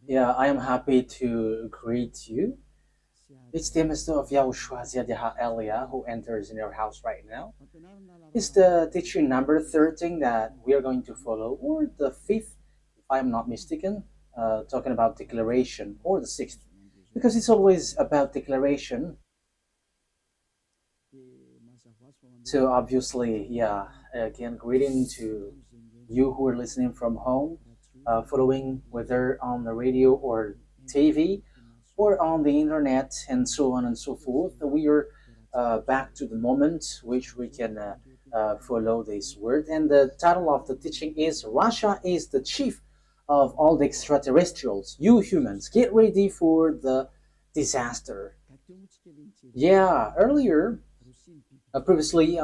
Yeah, I am happy to greet you. It's the Master of YAHOSHUAH Elia who enters in your house right now. It's the teaching number 13 that we are going to follow, or the fifth, if I'm not mistaken, talking about declaration, or the sixth, because it's always about declaration. So obviously, yeah, again, greeting to you who are listening from home, following whether on the radio or TV or on the internet and so on and so forth. We are back to the moment which we can follow this word. And the title of the teaching is Russia is the chief of all the extraterrestrials. You humans, get ready for the disaster. Yeah, earlier previously,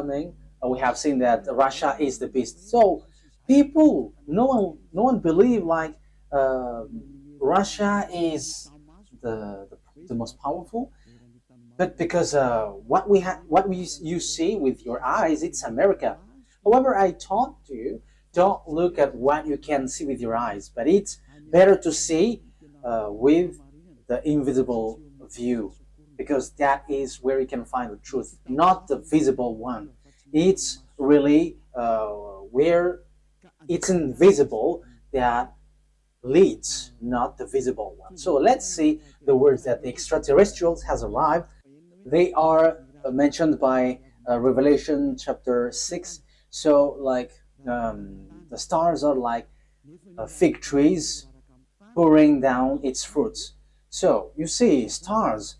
we have seen that Russia is the beast. So people, no one believe like uh, Russia is the most powerful. But because you see with your eyes, it's America. However, I taught you don't look at what you can see with your eyes, but it's better to see with the invisible view, because that is where you can find the truth, not the visible one. It's really where it's invisible that leads, not the visible one. So let's see the words that the extraterrestrials has arrived. They are mentioned by Revelation chapter 6. So like the stars are like fig trees pouring down its fruits. So you see stars,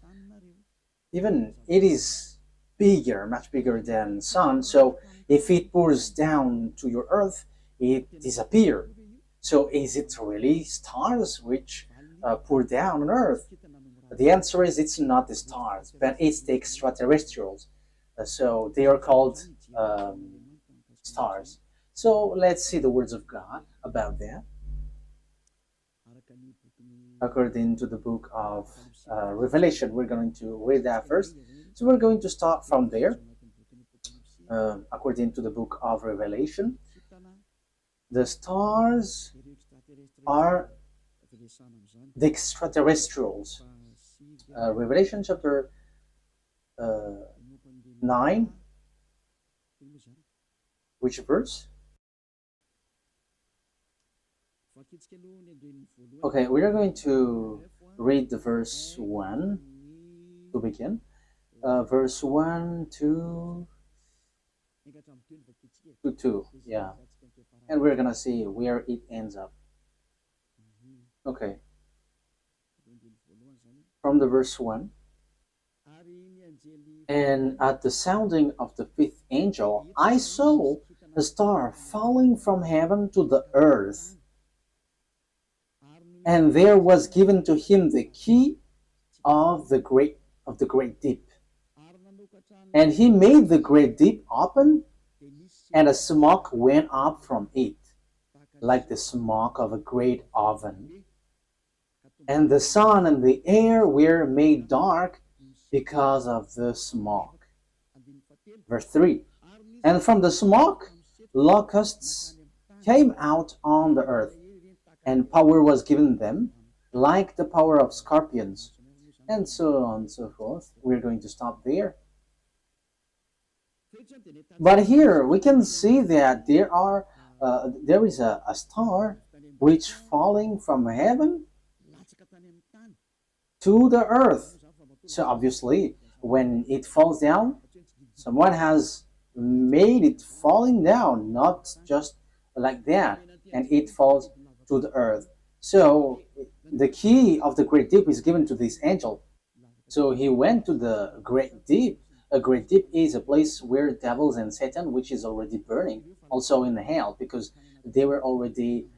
even it is bigger, much bigger than sun. So if it pours down to your earth, it disappears. So is it really stars which pour down on earth? The answer is it's not the stars, but it's the extraterrestrials. So they are called stars. So let's see the words of God about that. According to the book of Revelation, we're going to read that first. So we're going to start from there. According to the book of Revelation, the stars are the extraterrestrials. Revelation chapter 9, which verse? Okay, we are going to read the verse 1 to begin. Verse 1 to 2, yeah. And we're gonna see where it ends up. Okay, from the verse 1. And at the sounding of the fifth angel, I saw a star falling from heaven to the earth. And there was given to him the key of the great deep. And he made the great deep open, and a smoke went up from it, like the smoke of a great oven. And the sun and the air were made dark because of the smoke. Verse 3. And from the smoke, locusts came out on the earth, and power was given them, like the power of scorpions, and so on and so forth. We're going to stop there. But here we can see that there is a star which falling from heaven to the earth. So obviously, when it falls down, someone has made it falling down, not just like that, and it falls to the earth. So the key of the great deep is given to this angel. So he went to the great deep. A great deep is a place where devils and Satan, which is already burning, also in hell, because they were already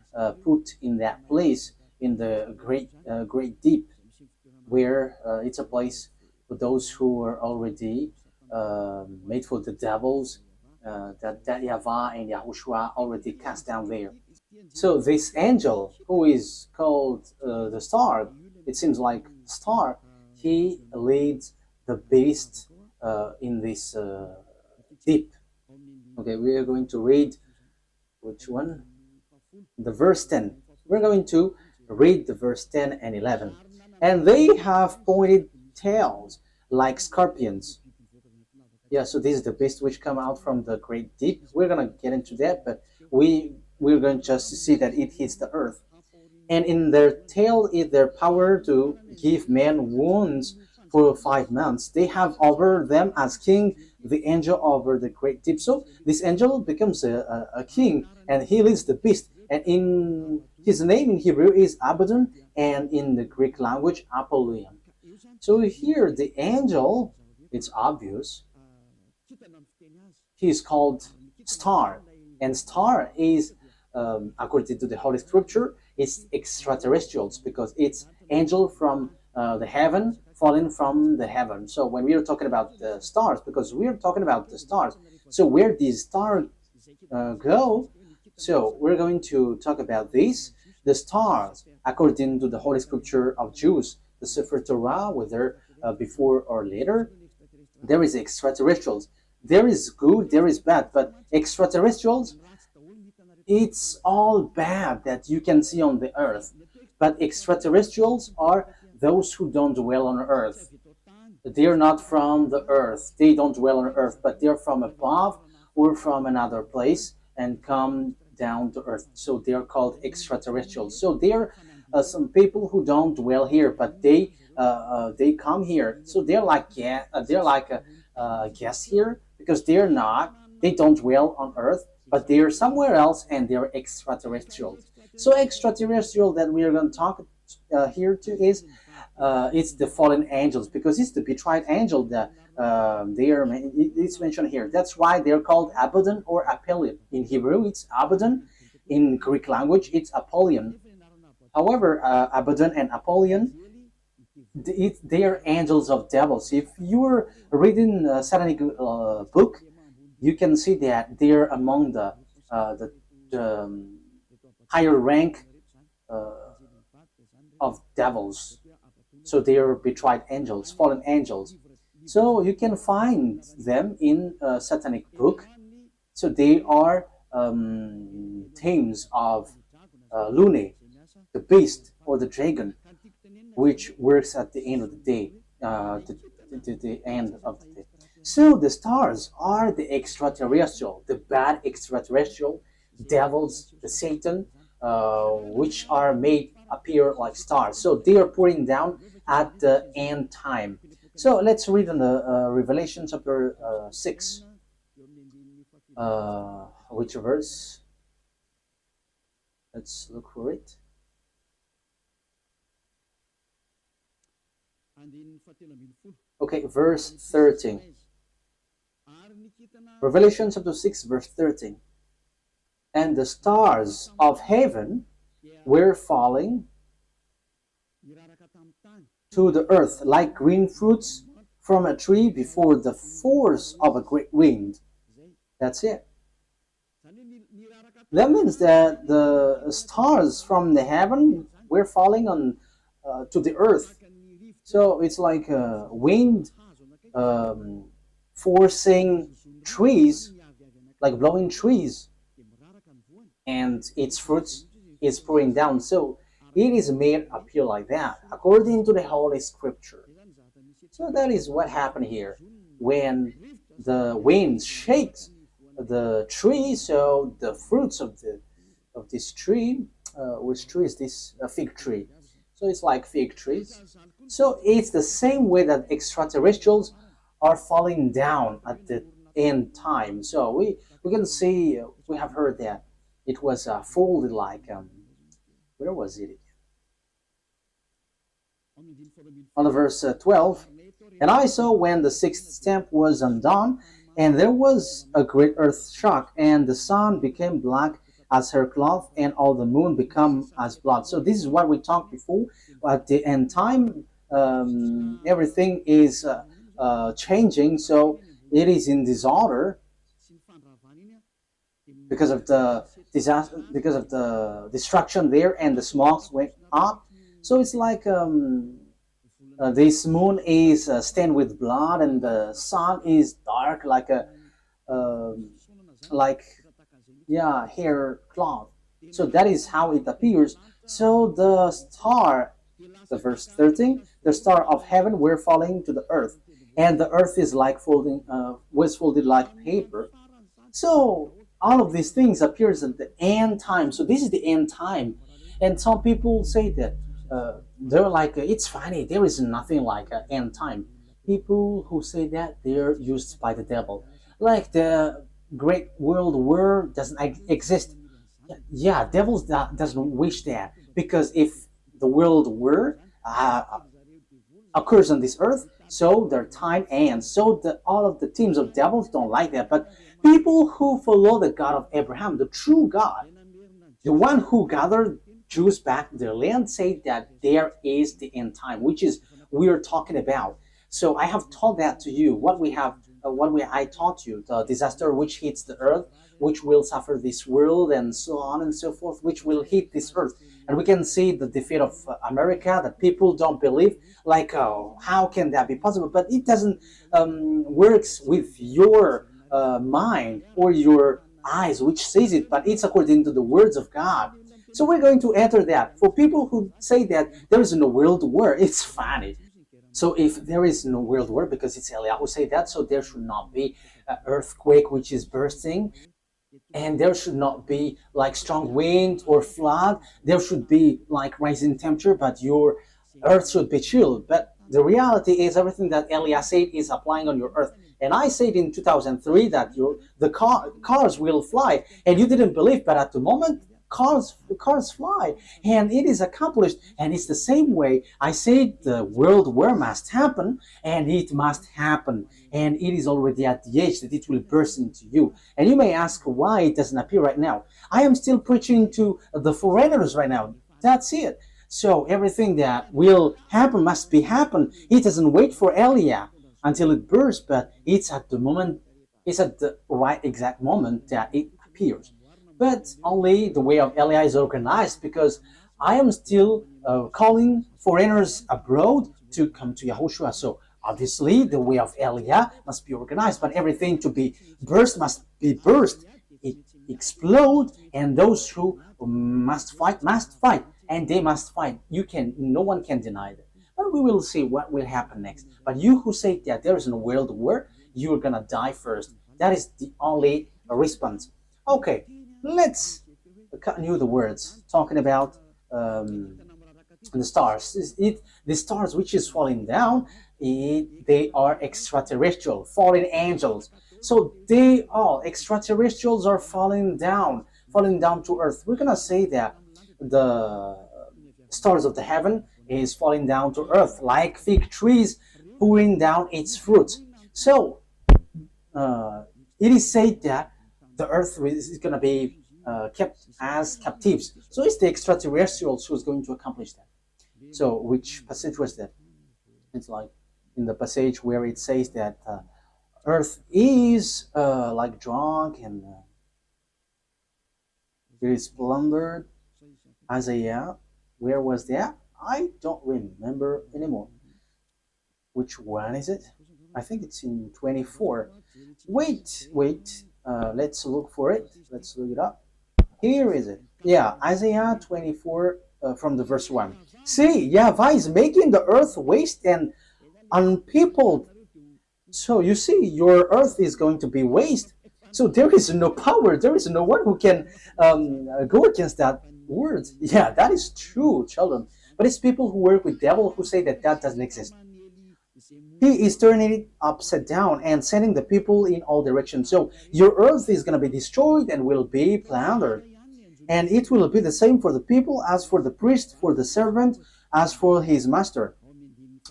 put in that place in the great deep, where it's a place for those who are already made for the devils, that YAHVAH and YAHOSHUAH already cast down there. So this angel, who is called the star, it seems like star, he leads the beast in this deep. Okay, we are going to read which one? The verse 10. We're going to read the verse 10 and 11. And they have pointed tails like scorpions. Yeah, so this is the beast which come out from the great deep. We're gonna get into that, but we're going just to see that it hits the earth. And in their tail is their power to give men wounds for 5 months. They have over them as king the angel over the great deep. So this angel becomes a king, and he leads the beast. And in his name in Hebrew is Abaddon, and in the Greek language Apollyon. So here the angel, it's obvious, he is called Star, and Star is, according to the Holy Scripture, it's extraterrestrials because it's angel from the heaven falling from the heaven. So when we are talking about the stars, because we are talking about the stars, so where these stars go, so we're going to talk about this. The stars, according to the Holy Scripture of Jews, the Sefer Torah, whether before or later, there is extraterrestrials. There is good, there is bad, but extraterrestrials, it's all bad that you can see on the earth. But extraterrestrials are those who don't dwell on earth. They're not from the earth. They don't dwell on earth, but they're from above or from another place and come down to earth. So they're called extraterrestrials. So they're some people who don't dwell here, but they come here. So they're like, yeah, they're like guests here because they don't dwell on earth, but they're somewhere else and they're extraterrestrials. So extraterrestrial that we are going to talk here to is it's the fallen angels because it's the betrayed angel that it's mentioned here. That's why they're called Abaddon or Apollyon. In Hebrew, it's Abaddon. In Greek language, it's Apollyon. However, Abaddon and Apollyon, they are angels of devils. If you're reading a satanic book, you can see that they're among the higher rank of devils. So they are betrayed angels, fallen angels. So you can find them in a satanic book. So they are themes of Lune, the beast or the dragon, which works at the end of the day, the end of the day. So the stars are the extraterrestrial, the bad extraterrestrial, devils, the Satan, which are made appear like stars. So they are pouring down at the end time. So let's read in the Revelation chapter 6. Which verse? Let's look for it. Okay, verse 13. Revelation chapter 6, verse 13. And the stars of heaven were falling to the earth like green fruits from a tree before the force of a great wind. That's it. That means that the stars from the heaven were falling on to the earth. So it's like a wind forcing trees, like blowing trees, and its fruits is pouring down. So it is made appear like that, according to the Holy Scripture. So that is what happened here. When the wind shakes the tree, so the fruits of this tree, which tree is this? A fig tree. So it's like fig trees. So it's the same way that extraterrestrials are falling down at the end time. So we can see, we have heard that it was folded like, where was it? On the verse 12, and I saw when the sixth stamp was undone, and there was a great earth shock, and the sun became black as her cloth, and all the moon become as blood. So this is what we talked before. At the end time, everything is changing. So it is in disorder because of the disaster, because of the destruction there, and the smokes went up. So it's like this moon is stained with blood, and the sun is dark like a hair cloth. So that is how it appears. So the verse 13, the star of heaven were falling to the earth, and the earth is like was folded like paper. So all of these things appears at the end time. So this is the end time, and some people say that they're like it's funny. There is nothing like an end time. People who say that they're used by the devil, like the Great World War doesn't exist. Yeah, devils doesn't wish that because if the world war occurs on this earth, so their time ends. So all of the teams of devils don't like that. But people who follow the God of Abraham, the true God, the one who gathered Jews back their land, say that there is the end time, which is we are talking about. So I have taught that to you. I taught you the disaster which hits the earth, which will suffer this world, and so on and so forth, which will hit this earth. And we can see the defeat of America that people don't believe. Like, oh, how can that be possible? But it doesn't works with your mind or your eyes, which says it, but it's according to the words of God. So we're going to enter that. For people who say that there is no world war, it's funny. So if there is no world war, because it's Eliyahu who say that, so there should not be an earthquake which is bursting, and there should not be like strong wind or flood. There should be like rising temperature, but your earth should be chilled. But the reality is everything that Eliyahu said is applying on your earth. And I said in 2003 that cars will fly, and you didn't believe, but at the moment cars fly, and it is accomplished. And it's the same way I said the world war must happen, and it must happen, and it is already at the age that it will burst into you. And you may ask why it doesn't appear right now. I am still preaching to the foreigners right now. That's it. So everything that will happen must be happen. It doesn't wait for Eliyahu until it bursts, but it's at the right exact moment that it appears. But only the way of Eliyahu is organized, because I am still calling foreigners abroad to come to YAHOSHUAH. So obviously the way of Eliyahu must be organized, but everything to be burst must be burst. It explode, and those who must fight, and they must fight. No one can deny that. But we will see what will happen next. But you who say that there is no world war, you are gonna die first. That is the only response. Okay, let's continue the words talking about the stars. The stars which is falling down, they are extraterrestrial, fallen angels. So they all extraterrestrials are falling down to earth. We're gonna say that the stars of the heaven is falling down to earth like fig trees pouring down its fruit. So it is said that the earth is going to be kept as captives. So it's the extraterrestrials who's going to accomplish that. So which passage was that? It's like in the passage where it says that earth is like drunk and it is plundered. Isaiah, where was that? I don't remember anymore. Which one is it? I think it's in 24. Wait. Let's look for it. Let's look it up. Here is it. Yeah, Isaiah 24 from the verse 1. See, YAHVAH is making the earth waste and unpeopled. So you see, your earth is going to be waste. So there is no power. There is no one who can go against that word. Yeah, that is true, children. But it's people who work with devil who say that doesn't exist. He is turning it upside down and sending the people in all directions. So your earth is going to be destroyed and will be plundered. And it will be the same for the people, as for the priest, for the servant, as for his master.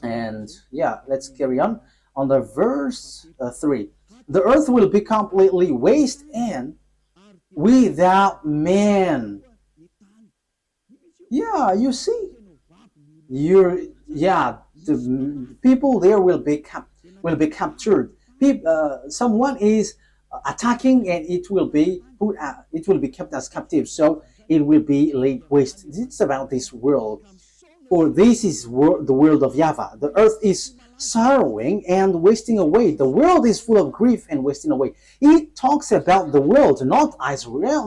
And yeah, let's carry on. On the verse 3. The earth will be completely waste and without man. Yeah, you see. The people there will be captured. Someone is attacking, and it will be kept as captive. So it will be laid waste. It's about this world, for this is the world of YAHVAH. The earth is sorrowing and wasting away. The world is full of grief and wasting away. It talks about the world, not Israel,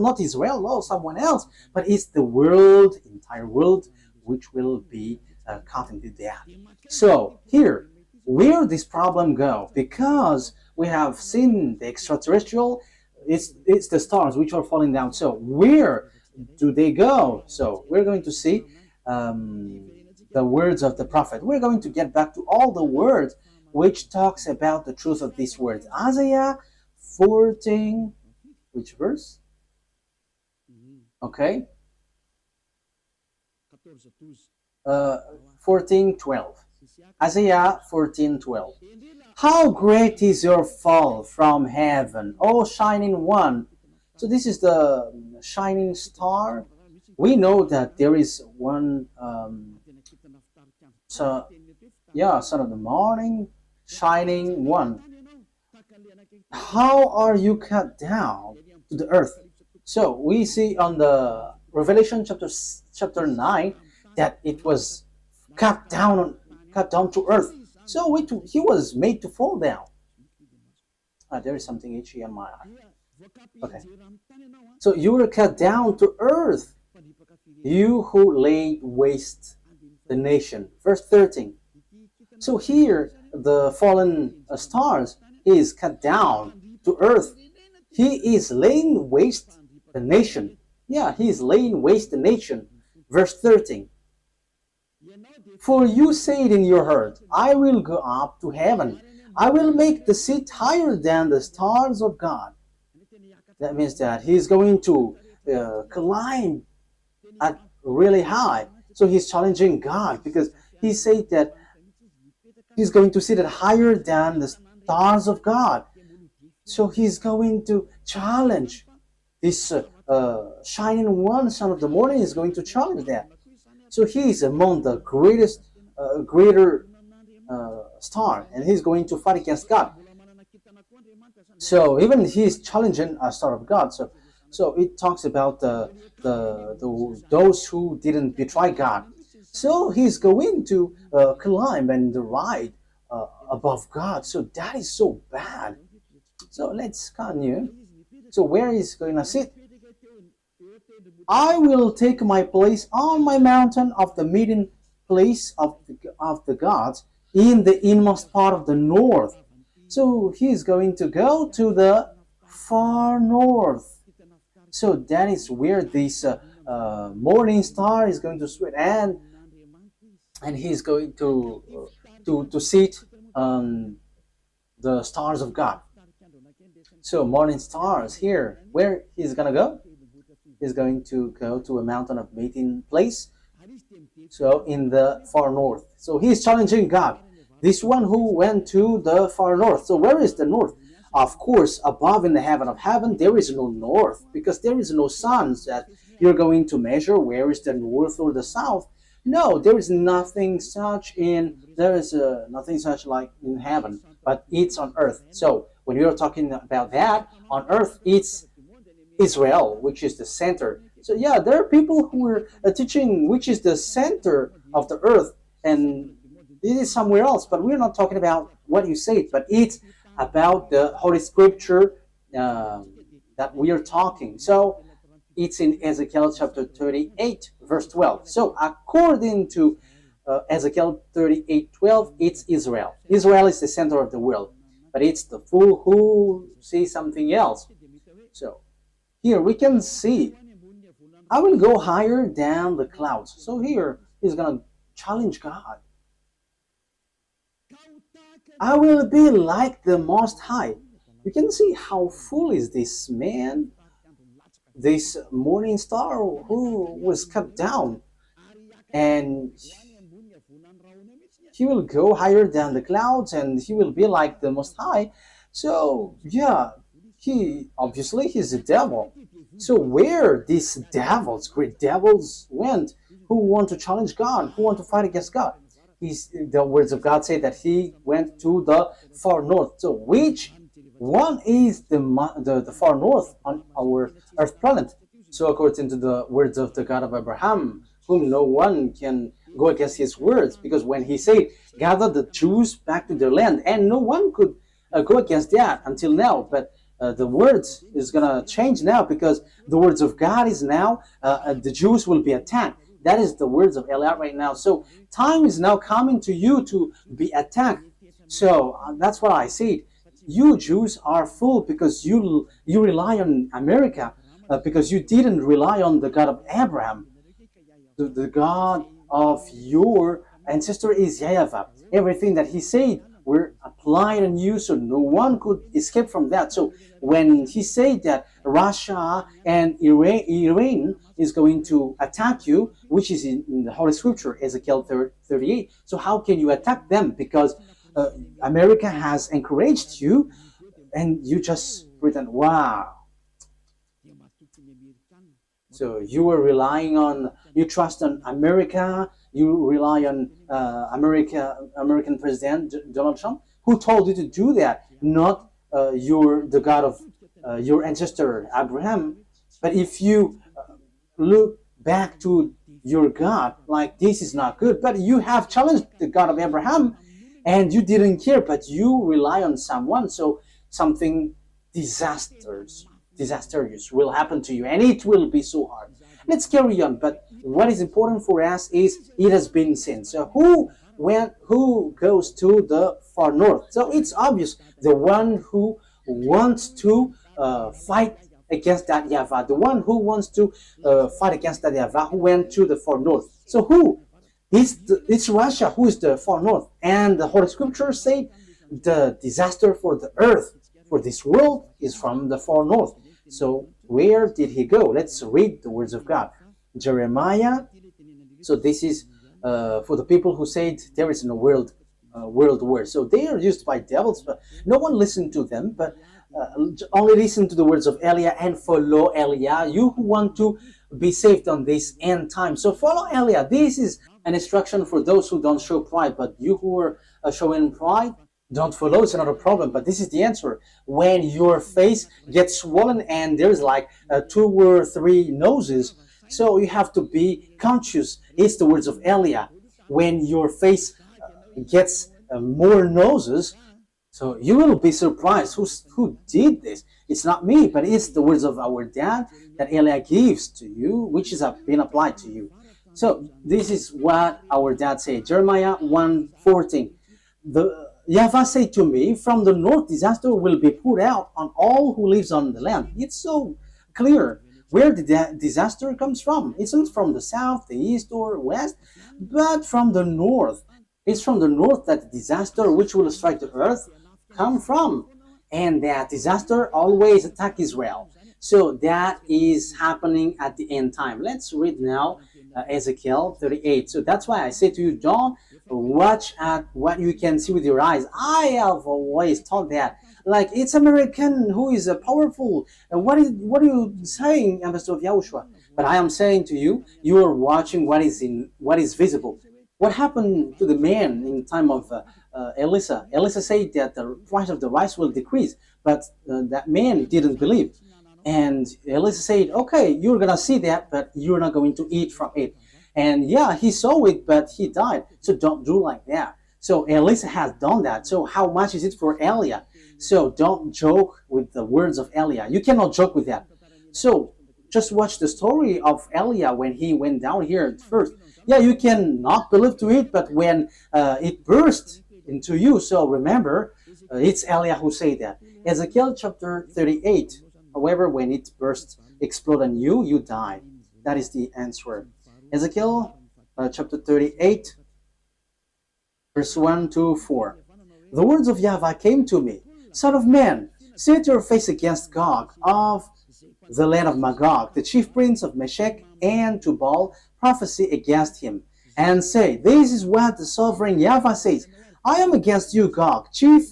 no, someone else, but it's the world, entire world, which will be caught into death. So here, where this problem go? Because we have seen the extraterrestrial, it's the stars which are falling down. So where do they go? So we're going to see the words of the prophet. We're going to get back to all the words which talks about the truth of these words. Isaiah 14, which verse? Okay. 14:12. Isaiah 14:12. How great is your fall from heaven, O shining one. So this is the shining star. We know that there is one son of the morning, shining one. How are you cut down to the earth? So we see on the Revelation chapter 9 that it was cut down to earth. So he was made to fall down. There is something itchy on my eye. Okay. So you were cut down to earth, you who laid waste the nation. Verse 13. So here the fallen stars is cut down to earth. He is laying waste the nation. Yeah, he is laying waste the nation. Verse 13. For you said in your heart, I will go up to heaven. I will make the seat higher than the stars of God. That means that he's going to climb at really high. So he's challenging God because he said that he's going to sit at higher than the stars of God. So he's going to challenge this shining one, son of the morning, is going to challenge that. So he is among the greater star, and he's going to fight against God. So even he's challenging a star of God. So it talks about those who didn't betray God. So he's going to climb and ride above God. So that is so bad. So let's continue. So where is going to sit? I will take my place on my mountain of the meeting place of the gods in the inmost part of the north. So he's going to go to the far north. So that is where this morning star is going to swim, and he's going to sit on the stars of God. So morning stars here, where he's gonna go? He's going to go to a mountain of meeting place. So in the far north. So he's challenging God. This one who went to the far north. So where is the north? Of course, above in the heaven of heaven, there is no north, because there is no sun that you're going to measure where is the north or the south. No, there is nothing such nothing such like in heaven, but it's on earth. So when you're talking about that, on earth, it's Israel, which is the center. So yeah, there are people who are teaching which is the center of the earth, and it is somewhere else, but we're not talking about what you say, but it's about the Holy Scripture that we are talking. So it's in Ezekiel chapter 38, verse 12. So according to Ezekiel 38:12, it's Israel. Israel is the center of the world, but it's the fool who sees something else. So here we can see, I will go higher than the clouds. So here he's going to challenge God. I will be like the Most High. You can see how fool is this man, this morning star who was cut down, and he will go higher than the clouds, and he will be like the Most High. So yeah, he's a devil. So where these devils, great devils, went, who want to challenge God, who want to fight against God? The words of God say that he went to the far north. So which one is the far north on our earth planet? So according to the words of the God of Abraham, whom no one can go against his words, because when he said, gather the Jews back to their land, and no one could go against that until now. But the words is going to change now, because the words of God is now, the Jews will be attacked. That is the words of Eliot right now. So time is now coming to you to be attacked. So that's what I said. You Jews are fool, because you rely on America, because you didn't rely on the God of Abraham. The God of your ancestor is YAHVAH. Everything that he said were applied on you, so no one could escape from that. So when he said that Russia and Iran is going to attack you, which is in the Holy Scripture, Ezekiel 38, so how can you attack them? Because America has encouraged you, and you just pretend, wow. So you were relying on, you trust on America, you rely on American President Donald Trump, who told you to do that, not the God of your ancestor Abraham. But if you look back to your God, like, this is not good, but you have challenged the God of Abraham, and you didn't care, but you rely on someone, so something disastrous will happen to you, and it will be so hard. Let's carry on. But what is important for us is, it has been seen. So who goes to the far north? So it's obvious, the one who wants to fight against that YAHVAH, the one who wants to fight against that YAHVAH, who went to the far north. So who? It's Russia who is the far north. And the Holy Scripture say the disaster for the earth, for this world, is from the far north. So where did he go? Let's read the words of God. Jeremiah. So this is for the people who said there is no world war. So they are used by devils, but no one listened to them. But only listen to the words of Eliah and follow Eliah. You who want to be saved on this end time, so follow Eliah. This is an instruction for those who don't show pride. But you who are showing pride, don't follow. It's another problem. But this is the answer. When your face gets swollen and there's like 2 or 3 noses, so you have to be conscious. It's the words of Eliah. When your face gets more noses, so you will be surprised. Who did this? It's not me, but it's the words of our dad that Eliah gives to you, which has been applied to you. So this is what our dad said. Jeremiah 1:14. YAHVAH said to me, from the north disaster will be poured out on all who lives on the land. It's so clear where the disaster comes from. It's not from the south, the east, or west, but from the north. It's from the north that the disaster which will strike the earth come from. And that disaster always attack Israel. So that is happening at the end time. Let's read now Ezekiel 38. So that's why I say to you, don't watch at what you can see with your eyes. I have always thought that, like, it's American who is powerful. What are you saying, Ambassador of YAHOSHUAH? But I am saying to you, you are watching what is visible. What happened to the man in time of Elisha? Elisha said that the price of the rice will decrease, but that man didn't believe. And Elisha said, okay, you're going to see that, but you're not going to eat from it. And yeah, he saw it, but he died. So don't do like that. So Elisha has done that. So how much is it for Eliah? So don't joke with the words of Eliah. You cannot joke with that. So just watch the story of Eliah when he went down here at first. Yeah, you can not believe to it, but when it burst into you, so remember, it's Eliah who said that. Ezekiel chapter 38. However, when it burst, explode on you, you die. That is the answer. Ezekiel chapter 38, verse 1 to 4. The words of YAHVAH came to me. Son of man, set your face against Gog of the land of Magog, the chief prince of Meshech and Tubal, prophesy against him, and say, this is what the sovereign YAHVAH says. I am against you, Gog, chief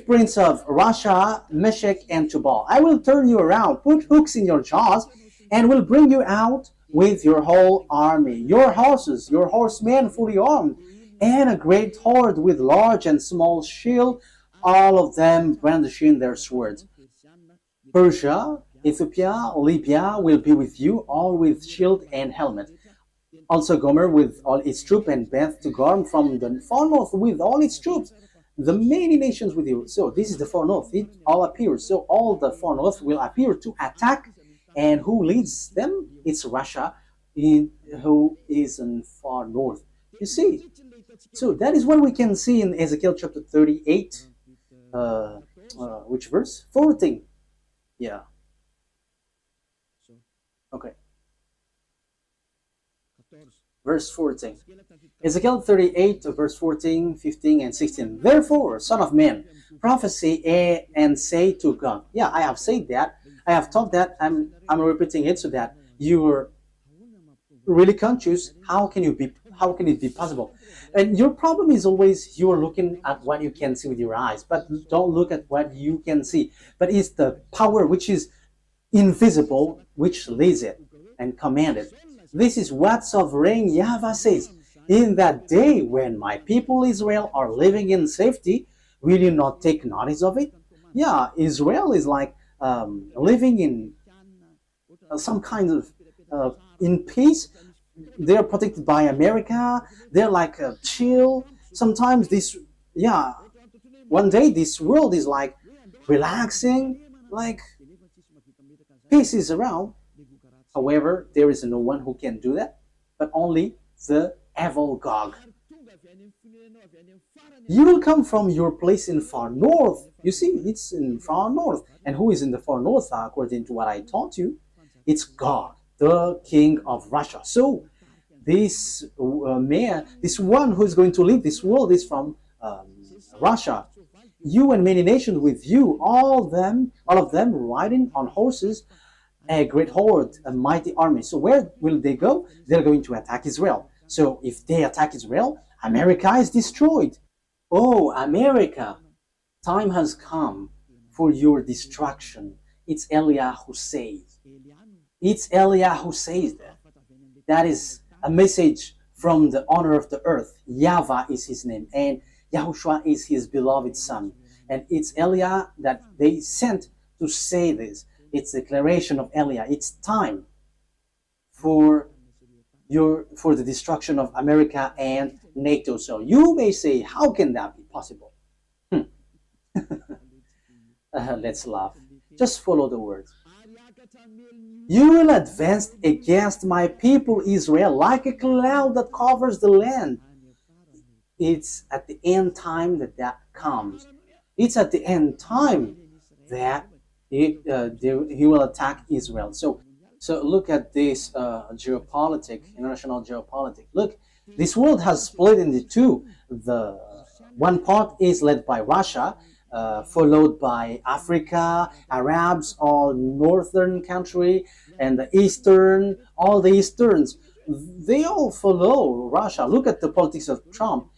prince of Russia, Meshech, and Tubal. I will turn you around, put hooks in your jaws, and will bring you out with your whole army, your horses, your horsemen fully armed, and a great horde with large and small shield, all of them brandishing their swords. Persia, Ethiopia, Libya will be with you, all with shield and helmet. Also Gomer with all its troops, and Beth to Gorm from the far north with all its troops, the many nations with you. So this is the far north. It all appears. So all the far north will appear to attack. And who leads them? It's Russia, who is in far north. You see. So that is what we can see in Ezekiel chapter 38. Which verse? 14. Yeah. Okay. Verse 14. Ezekiel 38, verse 14, 15, and 16. Therefore, son of man, prophesy and say to God. Yeah, I have said that. I have taught that. I'm repeating it so that you're really conscious. How can it be possible? And your problem is always you're looking at what you can see with your eyes, but don't look at what you can see. But it's the power which is invisible which leads it and command it. This is what sovereign YAHVAH says. In that day when my people Israel are living in safety, will you not take notice of it? Yeah, Israel is like living in some kind of in peace. They're protected by America. They're like chill. Sometimes one day this world is like relaxing, like peace is around. However, there is no one who can do that, but only the evil Gog. You will come from your place in far north. You see, it's in far north. And who is in the far north, according to what I taught you? It's God, the king of Russia. So this man, this one who is going to lead this world is from Russia. You and many nations with you, all of them riding on horses, a great horde, a mighty army. So where will they go? They're going to attack Israel. So if they attack Israel, America is destroyed. Oh, America, time has come for your destruction. It's Eliah who says. It's Eliah who says that. That is a message from the owner of the earth. YAHVAH is his name, and YAHOSHUAH is his beloved son. And it's Eliah that they sent to say this. It's a declaration of Eliah. It's time for the destruction of America and NATO. So you may say, how can that be possible? Let's laugh. Just follow the words. You will advance against my people Israel like a cloud that covers the land. It's at the end time that comes. It's at the end time that he will attack Israel. So look at this international geopolitics. Look, this world has split into two. The one part is led by Russia, followed by Africa, Arabs, all northern country, and the eastern, all the easterns. They all follow Russia. Look at the politics of Trump.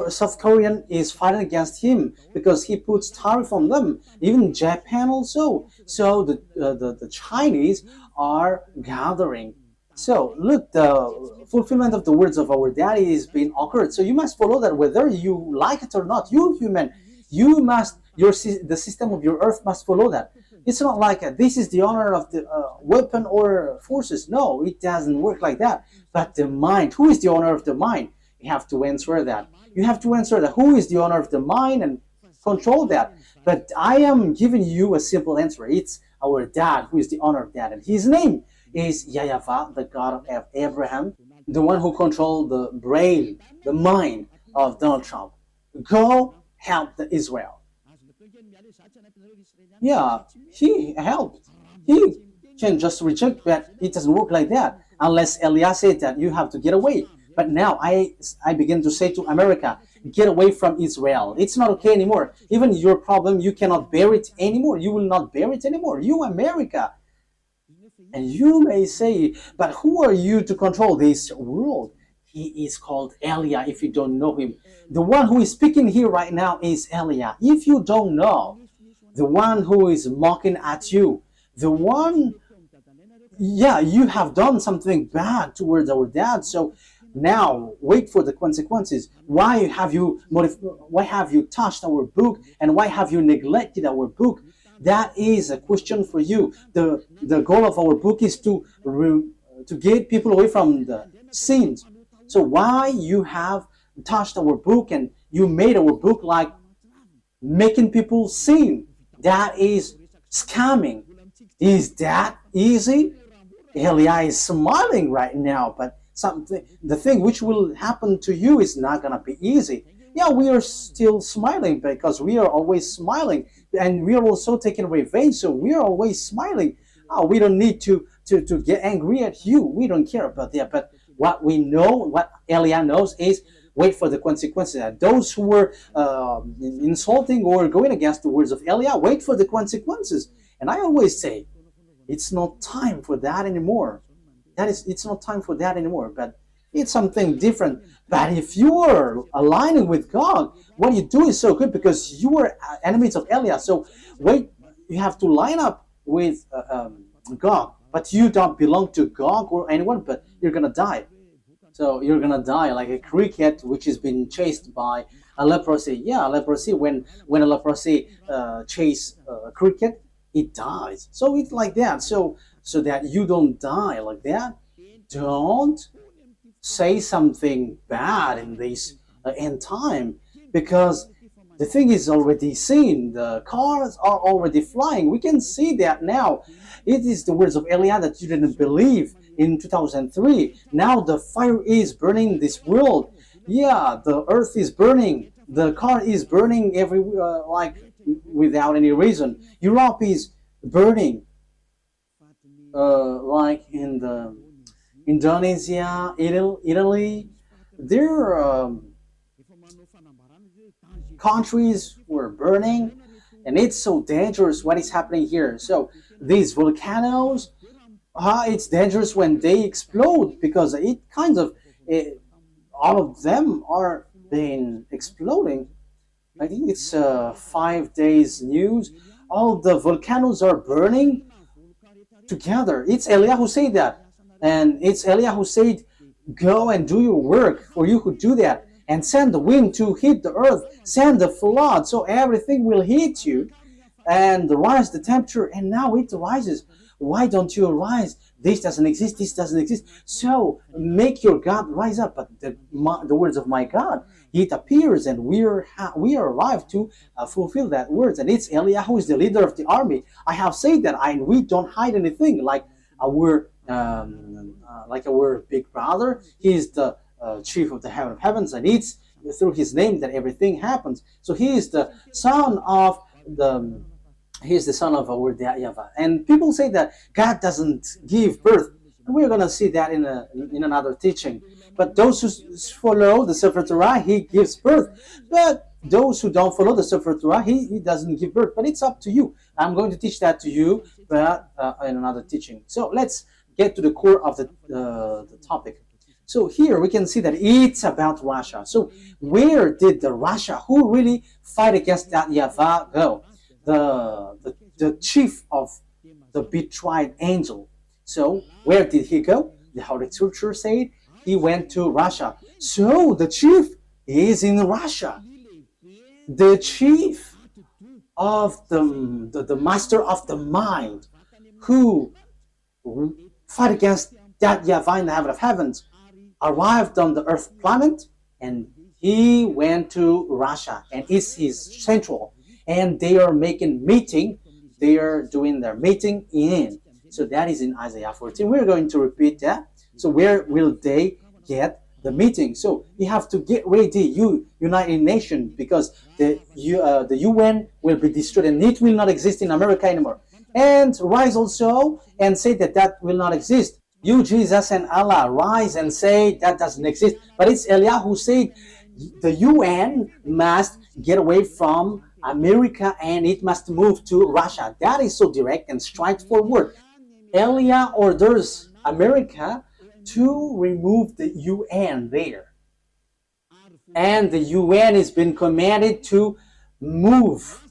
South Korean is fighting against him because he puts tariff on them. Even Japan also. So the Chinese are gathering. So look, the fulfillment of the words of our daddy is being occurred. So you must follow that whether you like it or not. You human, you must, the system of your earth must follow that. It's not like this is the honor of the weapon or forces. No, it doesn't work like that. But the mind, who is the honor of the mind? You have to answer that. You have to answer that. Who is the honor of the mind and control that? But I am giving you a simple answer. It's our dad who is the honor of that. And his name is YAHVAH, the God of Abraham, the one who controlled the brain, the mind of Donald Trump. Go help the Israel. Yeah, he helped. He can just reject that. It doesn't work like that. Unless Eliah said that you have to get away. But now I begin to say to America, get away from Israel. It's not okay anymore. Even your problem, you cannot bear it anymore. You will not bear it anymore. You, America. And you may say, but who are you to control this world? He is called Eliah if you don't know him. The one who is speaking here right now is Eliah. If you don't know, the one who is mocking at you, the one, yeah, you have done something bad towards our dad. So now wait for the consequences. Why have you touched our book, and why have you neglected our book? That is a question for you. The goal of our book is to to get people away from the sins. So why you have touched our book and you made our book like making people sin? That is scamming. Is that easy? Elia is smiling right now, but the thing which will happen to you is not gonna be easy. Yeah, we are still smiling because we are always smiling, and we are also taking revenge, so we are always smiling. Oh, we don't need to get angry at you. We don't care about that. But what we know, what Elia knows, is wait for the consequences. And those who were insulting or going against the words of Elia, wait for the consequences. And I always say, it's not time for that anymore. It's not time for that anymore. But it's something different. But if you are aligning with God, what you do is so good because you are enemies of Elia. So wait, you have to line up with God, but you don't belong to God or anyone, but you're gonna die. So you're gonna die like a cricket which has been chased by a leprosy. Yeah, leprosy. When a leprosy chase a cricket, it dies. So it's like that. So that you don't die like that, don't say something bad in this end time, because the thing is already seen. The cars are already flying. We can see that now. It is the words of Elia that you didn't believe in 2003. Now the fire is burning this world. Yeah, the earth is burning. The car is burning everywhere, like without any reason. Europe is burning, like in the Indonesia, Italy. Their countries were burning, and it's so dangerous what is happening here. So these volcanoes, it's dangerous when they explode, because it kind of all of them are been exploding. I think it's 5 days news. All the volcanoes are burning together. It's Elia who said that, and it's Elia who said, "Go and do your work, for you who do that, and send the wind to hit the earth, send the flood, so everything will hit you, and rise the temperature." And now it rises. Why don't you rise? This doesn't exist. This doesn't exist. So make your God rise up. But the words of my God, it appears, and we are arrived to fulfill that words. And it's Elia who is the leader of the army. I have said that, and we don't hide anything. Like our big brother, he is the chief of the heaven of heavens, and it's through his name that everything happens. So he is the son of our YAHVAH. And people say that God doesn't give birth. And we're going to see that in another teaching. But those who follow the Sefer Torah, he gives birth. But those who don't follow the Sefer Torah, he doesn't give birth. But it's up to you. I'm going to teach that to you, but in another teaching. So let's get to the core of the topic. So here we can see that it's about Russia. So where did the Russia who really fight against that YAHVAH go? The chief of the betrayed angel. So where did he go? The Holy Scripture said he went to Russia. So the chief is in Russia. The chief of the master of the mind who fight against that YAHVAH in the heaven of heavens arrived on the earth planet, and he went to Russia, and it's his central. And they are making meeting. They are doing their meeting in. So that is in Isaiah 14. We're going to repeat that. So where will they get the meeting? So you have to get ready, you United Nations, because the UN will be destroyed, and it will not exist in America anymore. And rise also and say that will not exist. You, Jesus and Allah, rise and say that doesn't exist. But it's Elia who said the UN must get away from America and it must move to Russia. That is so direct and straightforward. Elia orders America to remove the UN there. And the UN has been commanded to move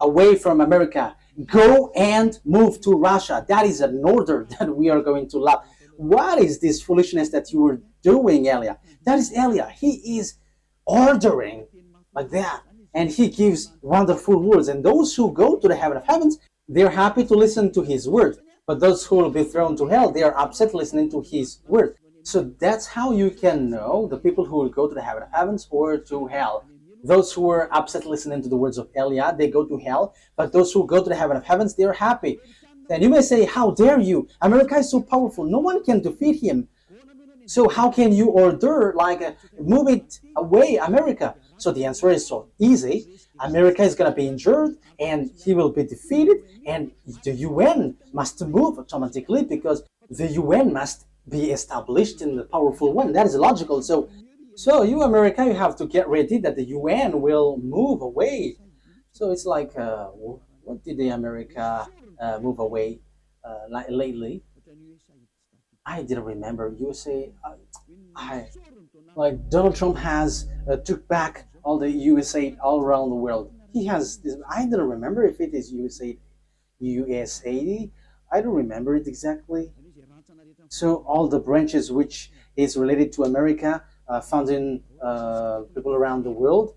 away from America. Go and move to Russia. That is an order that we are going to love. What is this foolishness that you were doing, Elia? That is Elia. He is ordering like that. And he gives wonderful words. And those who go to the heaven of heavens, they're happy to listen to his words. But those who will be thrown to hell, they are upset listening to his word. So that's how you can know the people who will go to the heaven of heavens or to hell. Those who are upset listening to the words of Eliah, they go to hell. But those who go to the heaven of heavens, they are happy. Then you may say, how dare you? America is so powerful. No one can defeat him. So how can you order, move it away, America? So the answer is so easy. America is going to be injured and he will be defeated, and the UN must move automatically because the UN must be established in the powerful one. That is logical. So you, America, you have to get ready that the UN will move away. So it's like, what did the America move away lately? I didn't remember. USA, like Donald Trump has took back all the USA all around the world. He has this, I don't remember if it is USA. I don't remember it exactly. So all the branches which is related to America, founding people around the world,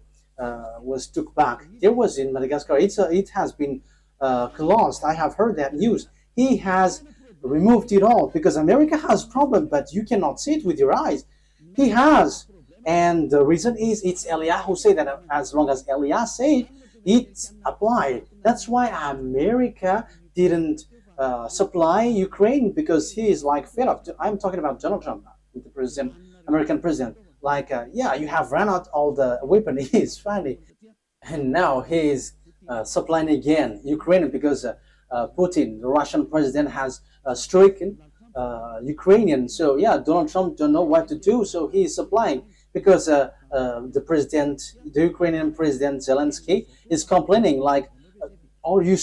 was took back. There was in Madagascar. It has been closed. I have heard that news. He has removed it all because America has problem, but you cannot see it with your eyes. He has. And the reason is it's Eliah who said that as long as Eliah said, it's applied. That's why America didn't supply Ukraine, because he is like fed up. I'm talking about Donald Trump, the president, American president. Yeah, you have run out all the weapon. He's funny. And now he's supplying again Ukraine because Putin, the Russian president, has stricken Ukrainian. So yeah, Donald Trump don't know what to do, so he's supplying because the Ukrainian president Zelensky is complaining like, are you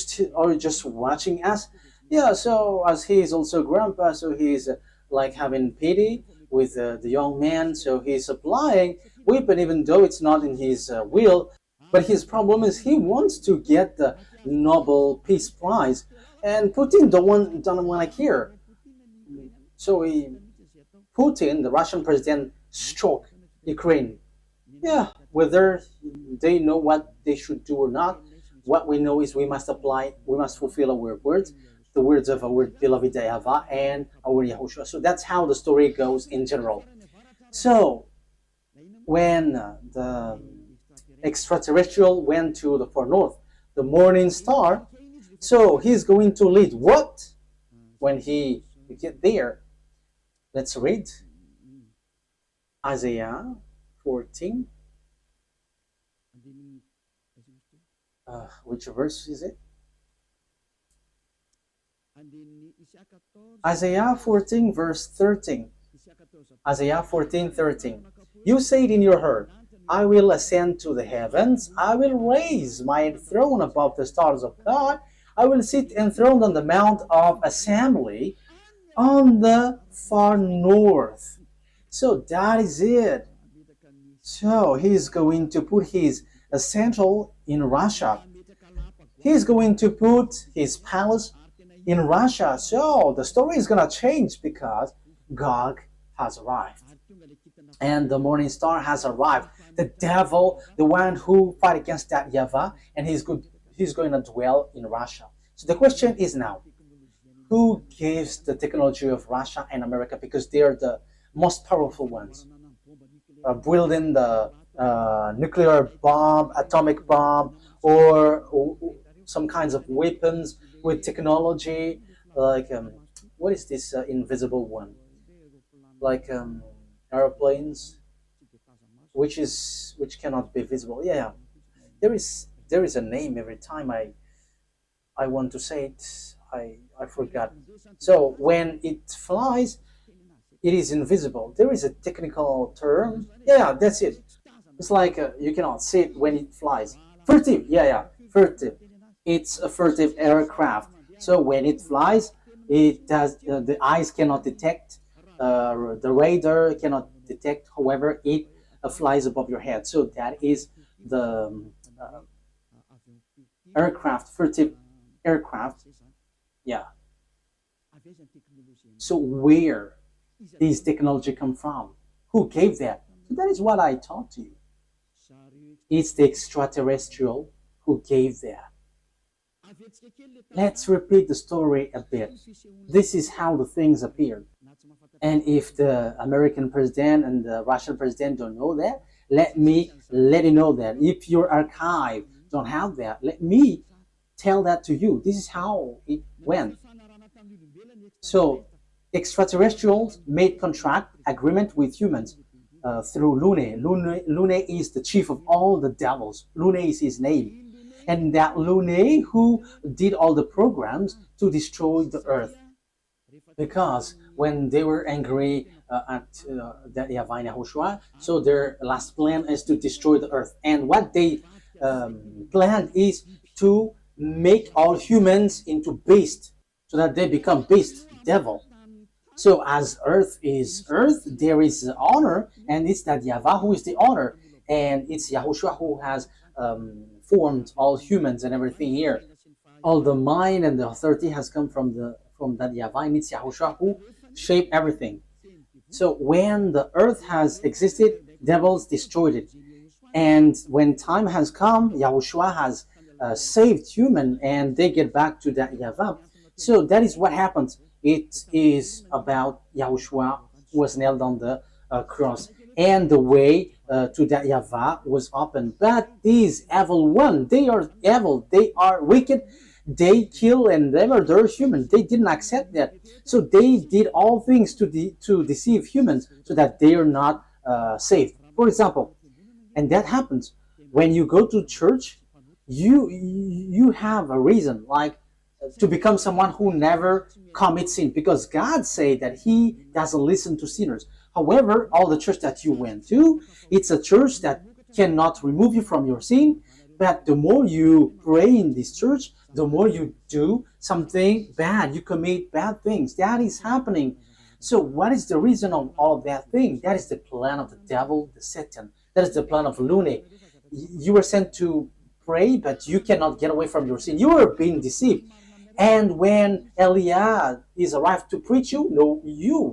just watching us? Yeah, so as he is also grandpa, so he's like having pity with the young man, so he's supplying weapon even though it's not in his will. But his problem is he wants to get the Nobel Peace Prize, and Putin don't want to hear. So Putin, the Russian president, struck Ukraine. Yeah, whether they know what they should do or not, what we know is we must fulfill our words, the words of our beloved YAHVAH and our YAHOSHUAH. So that's how the story goes in general. So when the extraterrestrial went to the far north, the morning star, so he's going to lead what when he get there? Let's read Isaiah 14. Which verse is it? Isaiah 14 verse 13. Isaiah 14:13. You said in your heart, I will ascend to the heavens, I will raise my throne above the stars of God, I will sit enthroned on the mount of assembly on the far north. So that is it. So he's going to put his central in Russia. He's going to put his palace in Russia. So the story is going to change because Gog has arrived. And the morning star has arrived. The devil, the one who fight against that YAHVAH, and he's going to dwell in Russia. So the question is now, who gives the technology of Russia and America, because they are the most powerful ones, building the nuclear bomb, atomic bomb, or some kinds of weapons with technology, like what is this invisible one? Like airplanes, which cannot be visible. Yeah, there is a name every time I want to say it. I forgot. So when it flies, it is invisible. There is a technical term. Yeah, that's it. It's like you cannot see it when it flies. Furtive. Yeah, furtive. It's a furtive aircraft. So when it flies, it does. The eyes cannot detect. The radar cannot detect. However, it flies above your head. So that is the aircraft, furtive aircraft. Yeah. So where these technology come from? Who gave that? So that is what I taught you. It's the extraterrestrial who gave that. Let's repeat the story a bit. This is how the things appeared. And if the American president and the Russian president don't know that, let me let you know that. If your archive don't have that, let me tell that to you. This is how it went. So extraterrestrials made contract agreement with humans through Lune. Lune is the chief of all the devils. Lune is his name. And that Lune who did all the programs to destroy the earth. Because when they were angry at that YAHVAH and YAHOSHUAH, so their last plan is to destroy the earth. And what they planned is to make all humans into beasts, so that they become beast, devil. So as earth is earth, there is honor, and it's that YAHVAH who is the honor, and it's YAHOSHUAH who has formed all humans and everything here. All the mind and the authority has come from that YAHVAH, and it's YAHOSHUAH who shaped everything. So when the earth has existed, devils destroyed it. And when time has come, YAHOSHUAH has saved human, and they get back to that YAHVAH. So that is what happens. It is about YAHOSHUAH who was nailed on the cross, and the way to that YAHVAH was open. But these evil ones, they are evil, they are wicked, they kill and they murder humans. They didn't accept that. So they did all things to deceive humans so that they are not saved. For example, and that happens when you go to church, you have a reason, like to become someone who never commits sin, because God said that He doesn't listen to sinners. However, all the church that you went to, it's a church that cannot remove you from your sin. But the more you pray in this church, the more you do something bad, you commit bad things. That is happening. So what is the reason of all that thing? That is the plan of the devil, the Satan. That is the plan of Lune. You were sent to pray, but you cannot get away from your sin. You are being deceived. And when Eliah is arrived to preach you,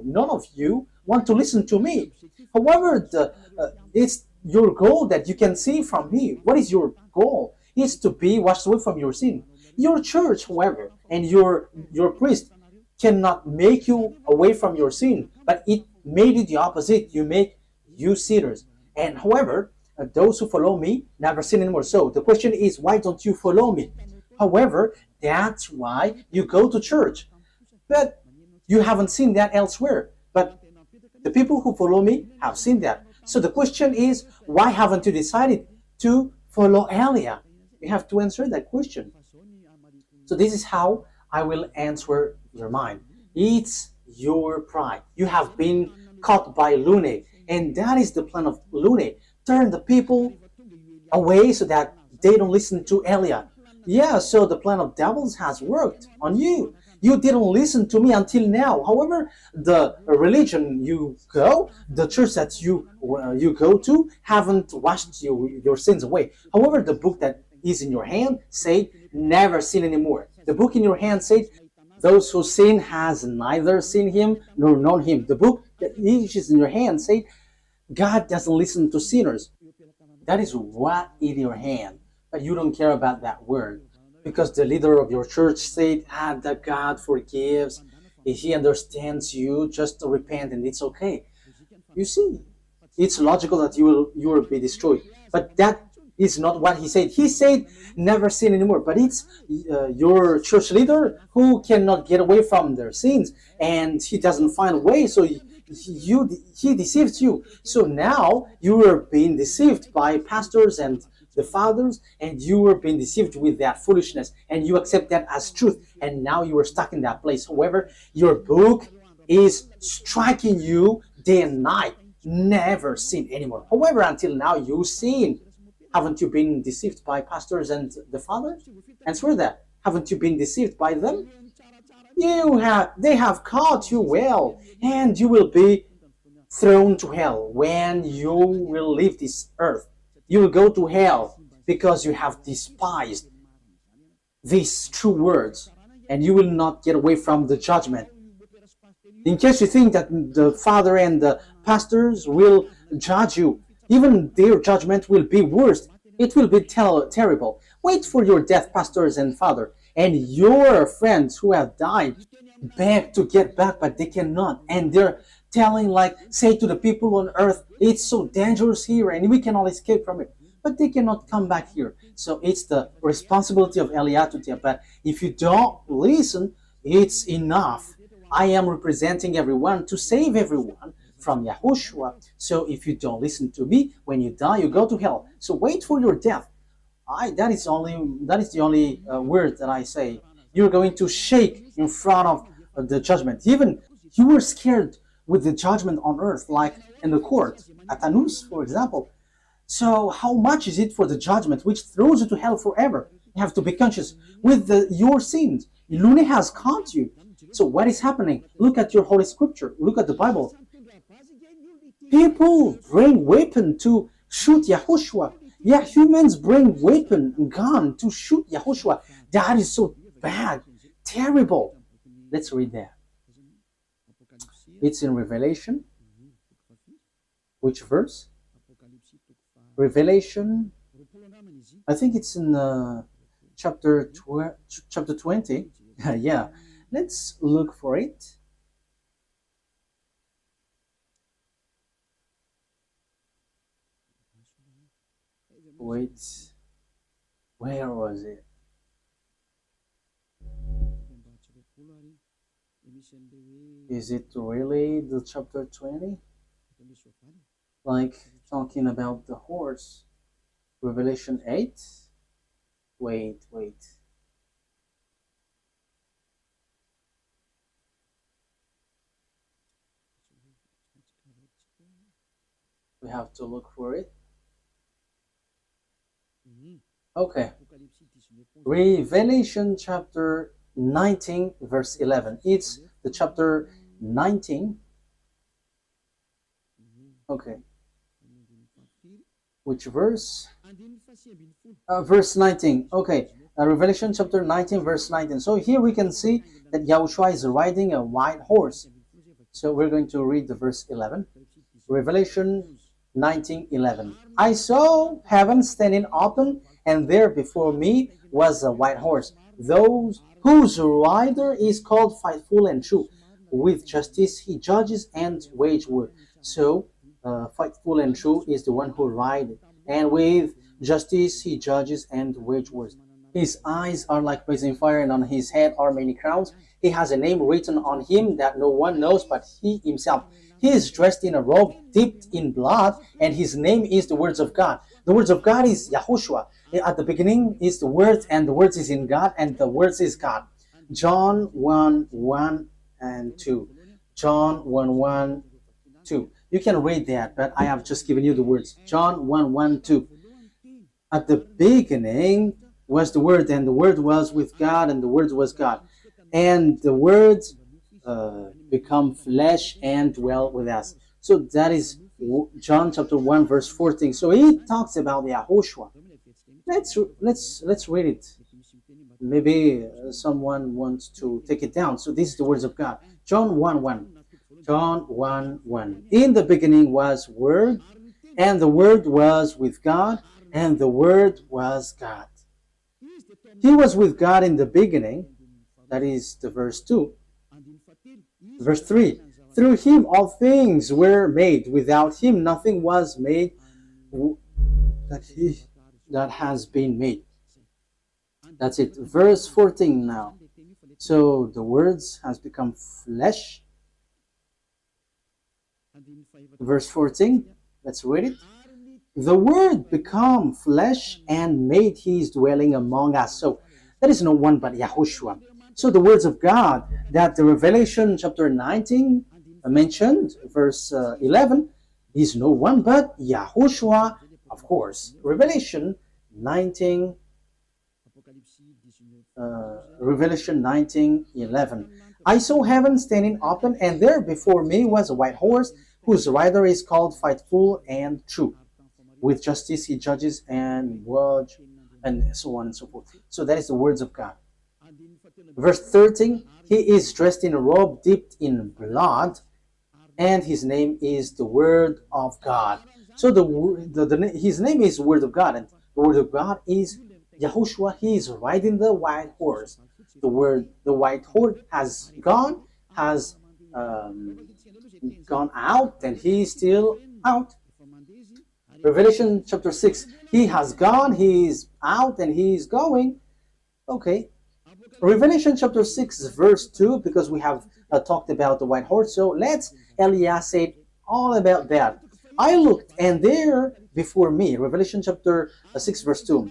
none of you want to listen to me. However, it's your goal that you can see from me. What is your goal? It's to be washed away from your sin. Your church, however, and your priest cannot make you away from your sin, but it made you the opposite. You make you sinners. And however, those who follow me never sin anymore. So the question is, why don't you follow me? However, that's why you go to church. But you haven't seen that elsewhere. But the people who follow me have seen that. So the question is, why haven't you decided to follow Elia? You have to answer that question. So this is how I will answer your mind. It's your pride. You have been caught by Lune, and that is the plan of Lune. Turn the people away so that they don't listen to Elia. Yeah, so the plan of devils has worked on you. You didn't listen to me until now. However, the religion you go, the church that you go to, haven't washed your sins away. However, the book that is in your hand said, never sin anymore. The book in your hand said, those who sin has neither seen him nor known him. The book that is in your hand said, God doesn't listen to sinners. That is what in your hand. But you don't care about that word. Because the leader of your church said, that God forgives. If He understands you, just to repent and it's okay. You see, it's logical that you will be destroyed. But that is not what He said. He said, never sin anymore. But it's your church leader who cannot get away from their sins. And he doesn't find a way, so he deceives you. So now you are being deceived by pastors and the fathers, and you were being deceived with that foolishness, and you accept that as truth, and now you are stuck in that place. However, your book is striking you day and night. Never sin anymore. However, until now you sin. Haven't you been deceived by pastors and the fathers? Answer that. Haven't you been deceived by them? They have caught you well, and you will be thrown to hell when you will leave this earth. You will go to hell because you have despised these true words, and you will not get away from the judgment. In case you think that the father and the pastors will judge you, even their judgment will be worse. It will be terrible. Wait for your death, pastors and father, and your friends who have died beg to get back, but they cannot, and they're telling, like, say to the people on earth, it's so dangerous here and we cannot escape from it, but they cannot come back here. So it's the responsibility of Eliah to tell. But if you don't listen, it's enough. I am representing everyone to save everyone from Yahushua. So if you don't listen to me, when you die, you go to hell. So wait for your death. That is the only word that I say. You're going to shake in front of the judgment. Even you were scared with the judgment on earth, like in the court at Anus, for example. So how much is it for the judgment which throws you to hell forever? You have to be conscious with your sins. Lune has caught you. So what is happening? Look at your Holy Scripture. Look at the Bible. People bring weapon to shoot Yahushua. Yeah, humans bring weapon, gun to shoot Yahushua. That is so bad, terrible. Let's read that. It's in Revelation. Which verse? Revelation. I think it's in chapter 20. Yeah, let's look for it. Wait, where was it? Is it really the chapter 20? Like talking about the horse? Revelation 8? Wait. We have to look for it. Okay. Revelation chapter 19 verse 11. It's the chapter 19. Okay. Which verse? Verse 19. Okay. Revelation chapter 19 verse 19. So here we can see that Yahushua is riding a white horse. So we're going to read the verse 11. Revelation 19:11. I saw heaven standing open, and there before me was a white horse, those whose rider is called Faithful and True. With justice he judges and wage war. So Faithful and True is the one who rides, and with justice he judges and wage wars. His eyes are like blazing fire, and on his head are many crowns. He has a name written on him that no one knows but he himself. He is dressed in a robe dipped in blood, and his name is the words of God. The words of God is Yahushua. At the beginning is the word, and the words is in God, and the words is God. John 1:1 and 2. John 1:1, 2. You can read that, but I have just given you the words. John 1:1, 2. At the beginning was the Word, and the Word was with God, and the Word was God. And the Word become flesh and dwell with us. So that is John chapter 1 verse 14. So he talks about YAHOSHUAH. Let's read it. Maybe someone wants to take it down. So this is the words of God. John 1:1. John 1:1. In the beginning was Word, and the Word was with God, and the Word was God. He was with God in the beginning. That is the verse 2. Verse 3. Through him all things were made. Without him nothing was made that has been made. That's it. Verse 14 now. So the words has become flesh. Verse 14. Let's read it. The Word became flesh and made his dwelling among us. So that is no one but Yahushua. So the words of God that the Revelation chapter 19 mentioned, verse 11, is no one but Yahushua, of course. Revelation 19, Revelation 19:11. I saw heaven standing open, and there before me was a white horse, whose rider is called Faithful and True. With justice he judges and watch, and so on and so forth. So that is the words of God. Verse 13, he is dressed in a robe dipped in blood, and his name is the Word of God. So his name is Word of God, and the Word of God is Yahushua, he is riding the white horse. The word the white horse has gone, has gone out, and he is still out. Revelation chapter 6, he has gone, he is out, and he is going. Okay. Revelation chapter 6, verse 2, because we have talked about the white horse. So let's Elias said all about that. I looked, and there before me, Revelation chapter 6, verse 2.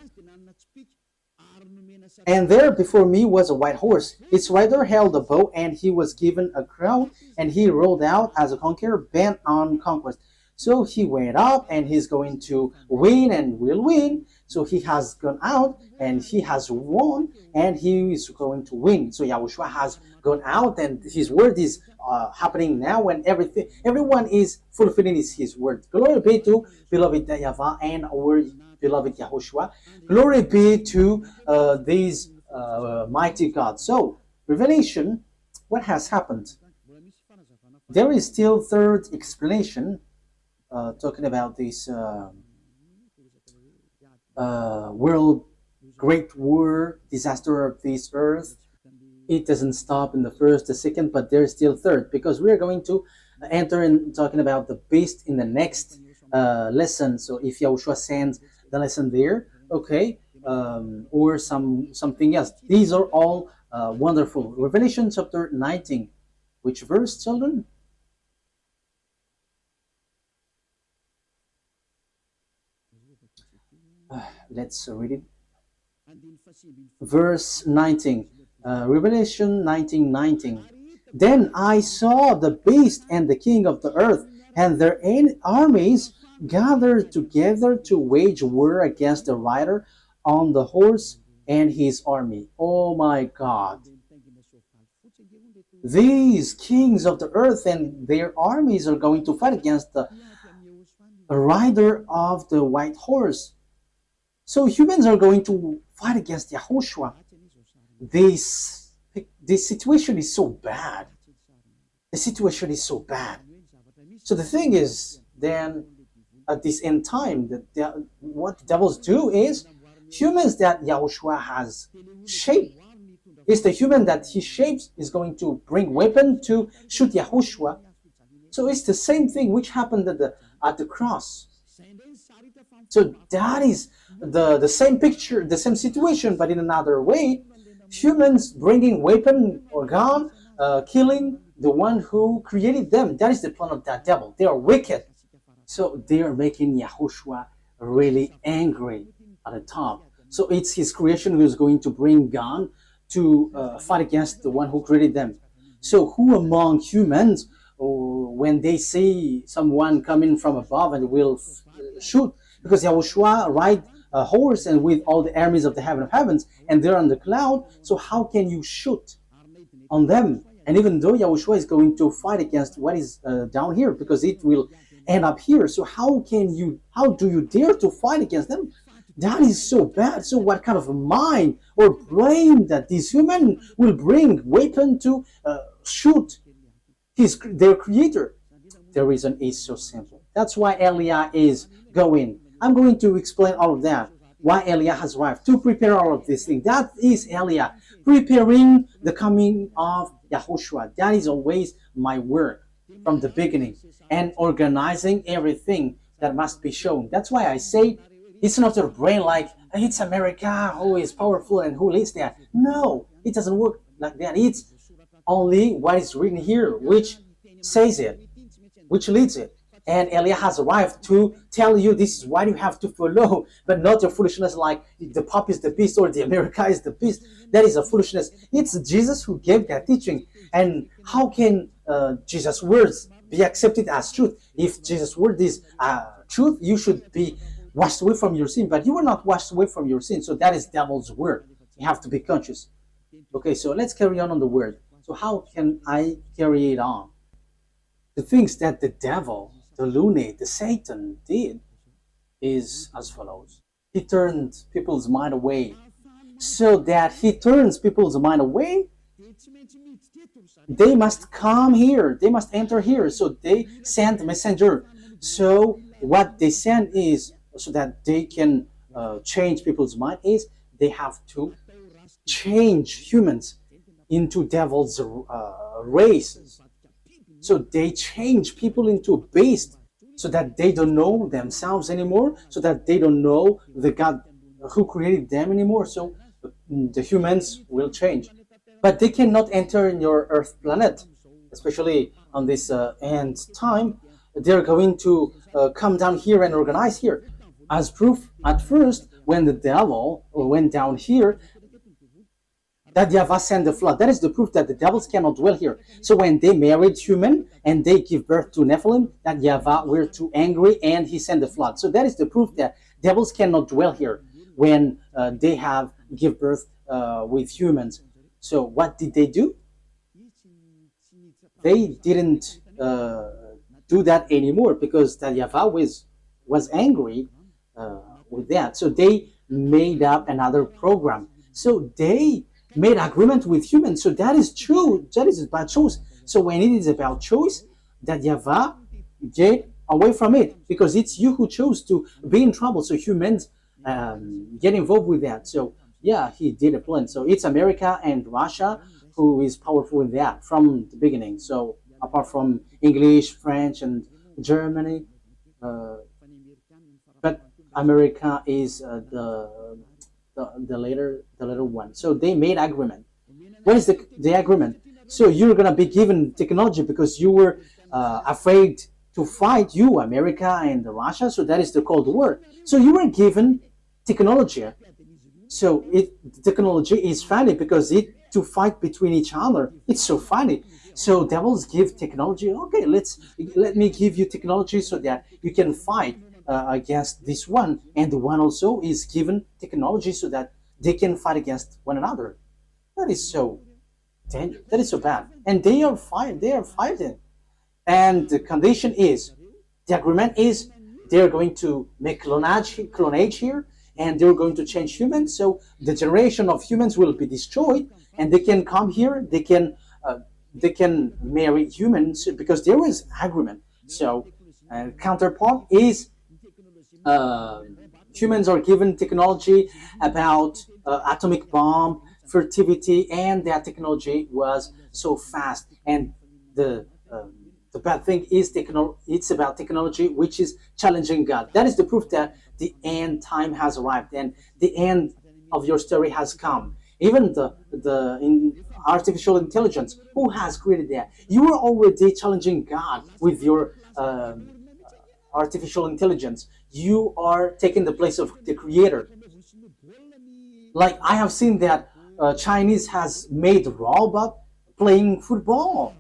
And there before me was a white horse. Its rider held a bow, and he was given a crown, and he rode out as a conqueror bent on conquest. So he went up, and he's going to win and will win. So he has gone out, and he has won, and he is going to win. So Yahushua has gone out, and his word is happening now, and everyone is fulfilling his word. Glory be to beloved YAHVAH and our beloved Yahushua. Glory be to these mighty God. So Revelation, what has happened? There is still third explanation talking about this world great war, disaster of this earth. It doesn't stop in the first, the second, but there's still third, because we are going to enter in talking about the beast in the next lesson. So if Yahushua sends the lesson there, okay, or something else. These are all wonderful. Revelation chapter 19. Which verse, children? Let's read it. Verse 19. Revelation 19:19. Then I saw the beast and the king of the earth and their armies gathered together to wage war against the rider on the horse and his army. Oh my God. These kings of the earth and their armies are going to fight against the rider of the white horse. So humans are going to fight against YAHOSHUAH. This situation is so bad. The situation is so bad. So the thing is, then at this end time, what the devils do is humans that YAHOSHUAH has shaped. It's the human that he shapes is going to bring weapon to shoot YAHOSHUAH. So it's the same thing which happened at the cross. So that is the same picture, the same situation, but in another way. Humans bringing weapon or gun, killing the one who created them. That is the plan of that devil. They are wicked. So they are making YAHOSHUAH really angry at the top. So it's his creation who is going to bring gun to fight against the one who created them. So who among humans, when they see someone coming from above and will shoot, because YAHOSHUAH ride a horse and with all the armies of the heaven of heavens, and they're on the cloud, so how can you shoot on them? And even though YAHOSHUAH is going to fight against what is down here, because it will end up here, so how do you dare to fight against them? That is so bad. So what kind of a mind or brain that this human will bring weapon to shoot their creator? The reason is so simple. That's why Eliah is going. I'm going to explain all of that. Why Eliah has arrived to prepare all of these things. That is Eliah preparing the coming of YAHOSHUAH. That is always my work from the beginning, and organizing everything that must be shown. That's why I say it's not your brain like it's America who is powerful and who leads that. No, it doesn't work like that. It's only what is written here which says it, which leads it. And Eliah has arrived to tell you this is what you have to follow, but not your foolishness like the Pope is the beast or the America is the beast. That is a foolishness. It's Jesus who gave that teaching. And how can Jesus' words be accepted as truth? If Jesus' word is truth, you should be washed away from your sin, but you are not washed away from your sin. So that is devil's word. You have to be conscious. Okay, so let's carry on the word. So how can I carry it on? The things that the devil, the lunate, the Satan did is as follows. He turned people's mind away. So that he turns people's mind away, they must come here. They must enter here. So they send messenger. So what they send is, so that they can change people's mind, is they have to change humans into devil's races. So they change people into beasts so that they don't know themselves anymore, so that they don't know the God who created them anymore. So the humans will change. But they cannot enter in your Earth planet, especially on this end time. They're going to come down here and organize here. As proof, at first, when the devil went down here, that YAHVAH sent the flood. That is the proof that the devils cannot dwell here. So when they married human and they give birth to Nephilim, that YAHVAH were too angry and he sent the flood. So that is the proof that devils cannot dwell here when they have give birth with humans. So what did they do? They didn't do that anymore because that YAHVAH was angry with that. So they made up another program. So they made agreement with humans. So that is true. That is about choice. So when it is about choice, that YAHVAH get away from it because it's you who chose to be in trouble. So humans get involved with that. So yeah, he did a plan. So it's America and Russia who is powerful in that from the beginning. So apart from English, French, and Germany, but America is the later one. So they made agreement. What is the agreement? So you're gonna be given technology because you were afraid to fight, you America and Russia. So that is the Cold War. So you were given technology. So technology is funny because it to fight between each other. It's so funny. So devils give technology. Okay, let me give you technology so that you can fight against this one, and the one also is given technology so that they can fight against one another. That is so dangerous. That is so bad. And they are fighting. They are fighting. And the condition is, the agreement is, they are going to make clonage here, and they're going to change humans. So the generation of humans will be destroyed, and they can come here. They can marry humans because there is agreement. So counterpart is humans are given technology about atomic bomb, fertility, and that technology was so fast. And the bad thing is it's about technology which is challenging God. That is the proof that the end time has arrived and the end of your story has come. Even in artificial intelligence, who has created that? You are already challenging God with your artificial intelligence. You are taking the place of the creator. Like I have seen that Chinese has made robot playing football.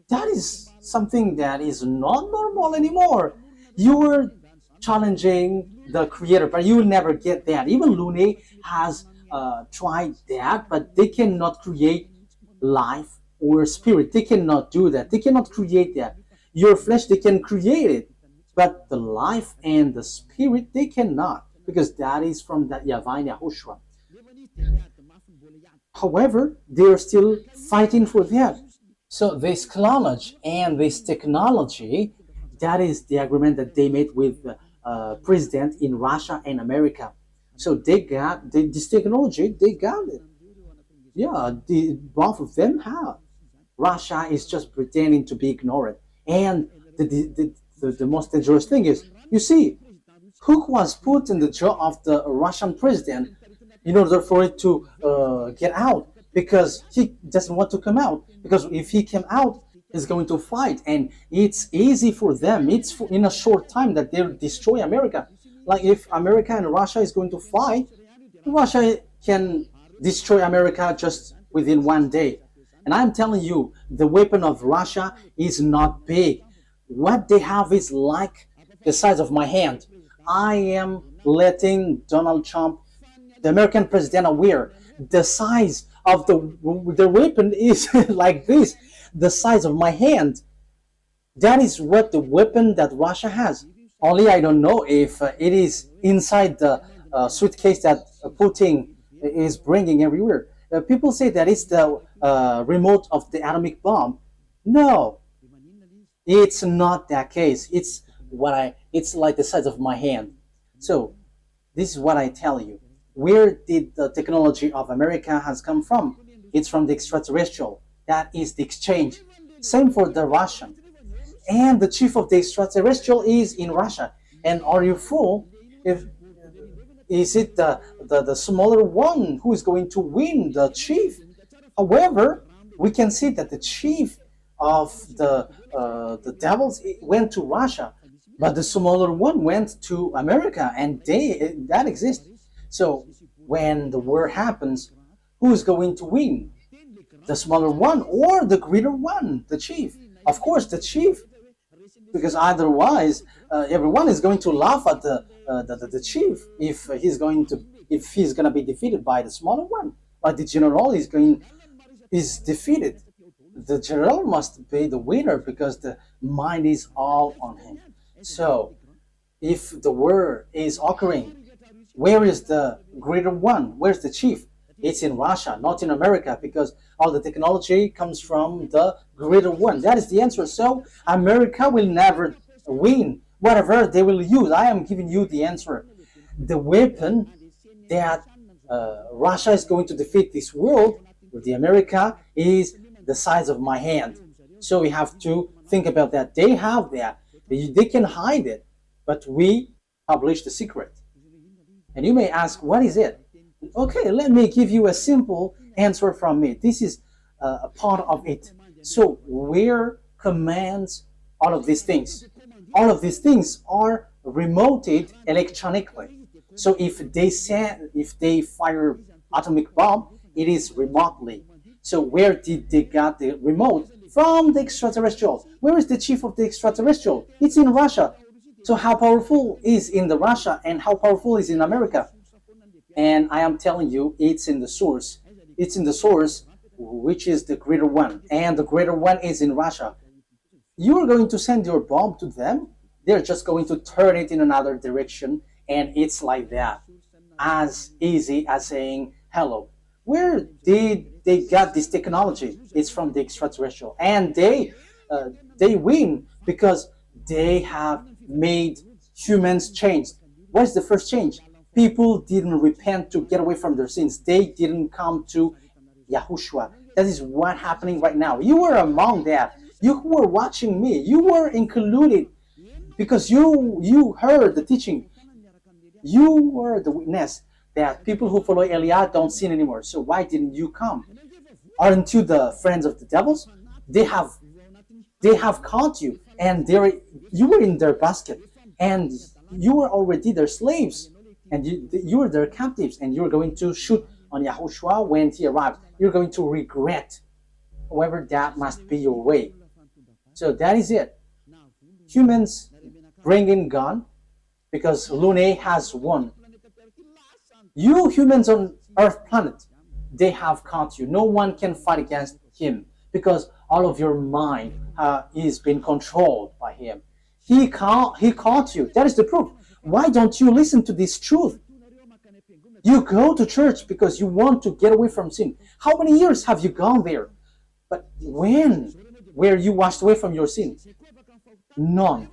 That is something that is not normal anymore. You were challenging the creator, but you will never get that. Even Lune has tried that, but they cannot create life or spirit. They cannot do that. They cannot create that. Your flesh, they can create it, but the life and the spirit, they cannot, because that is from that YAHVAH and YAHOSHUAH. However, they are still fighting for that. So this clonage and this technology, that is the agreement that they made with the president in Russia and America. So they got this technology, they got it. Yeah, both of them have. Russia is just pretending to be ignorant. And the most dangerous thing is, you see, who was put in the jaw of the Russian president in order for it to get out, because he doesn't want to come out. Because if he came out, he's going to fight, and it's easy for them. It's in a short time that they'll destroy America. Like if America and Russia is going to fight, Russia can destroy America just within one day. And I'm telling you, the weapon of Russia is not big. What they have is like the size of my hand. I am letting Donald Trump, the American president, aware the size of the weapon is like this, the size of my hand. That is what the weapon that Russia has. Only I don't know if it is inside the suitcase that Putin is bringing everywhere. People say that it's the remote of the atomic bomb. No, it's not that case. It's like the size of my hand. So this is what I tell you. Where did the technology of America has come from? It's from the extraterrestrial. That is the exchange. Same for the Russian. And the chief of the extraterrestrial is in Russia. And are you fool? If is it the smaller one who is going to win, the chief? However, we can see that the chief of the devils went to Russia, but the smaller one went to America, and they that exists. So when the war happens, who is going to win? The smaller one or the greater one, the chief? Of course, the chief, because otherwise everyone is going to laugh at the chief if he's going to be defeated by the smaller one. But the general is defeated. The general must be the winner because the mind is all on him. So if the war is occurring, where is the greater one? Where's the chief? It's in Russia, not in America, because all the technology comes from the greater one. That is the answer. So America will never win. Whatever they will use, I am giving you the answer. The weapon that Russia is going to defeat this world with the America is the size of my hand. So we have to think about that. They have that. They can hide it, but we publish the secret. And you may ask, what is it? Okay, let me give you a simple answer from me. This is a part of it. So where commands all of these things? All of these things are remoted electronically. So if they fire atomic bomb, it is remotely. So where did they get the remote? From the extraterrestrials. Where is the chief of the extraterrestrial? It's in Russia. So how powerful is in the Russia and how powerful is in America? And I am telling you, it's in the source. It's in the source, which is the greater one. And the greater one is in Russia. You are going to send your bomb to them. They're just going to turn it in another direction. And it's like that. As easy as saying hello. Where did they get this technology? It's from the extraterrestrial. And they win because they have made humans change. What is the first change? People didn't repent to get away from their sins. They didn't come to YAHOSHUAH. That is what happening right now. You were among that. You were watching me. You were included because you heard the teaching. You were the witness that people who follow Eliah don't sin anymore. So why didn't you come? Aren't you the friends of the devils? They have caught you, and you were in their basket, and you were already their slaves, and you were their captives, and you're going to shoot on YAHOSHUAH when he arrives. You're going to regret. However, that must be your way. So that is it. Humans bring in gun because Lune has won. You humans on Earth planet, they have caught you. No one can fight against him because all of your mind is being controlled by him. He caught you. That is the proof. Why don't you listen to this truth? You go to church because you want to get away from sin. How many years have you gone there? But when were you washed away from your sin? None.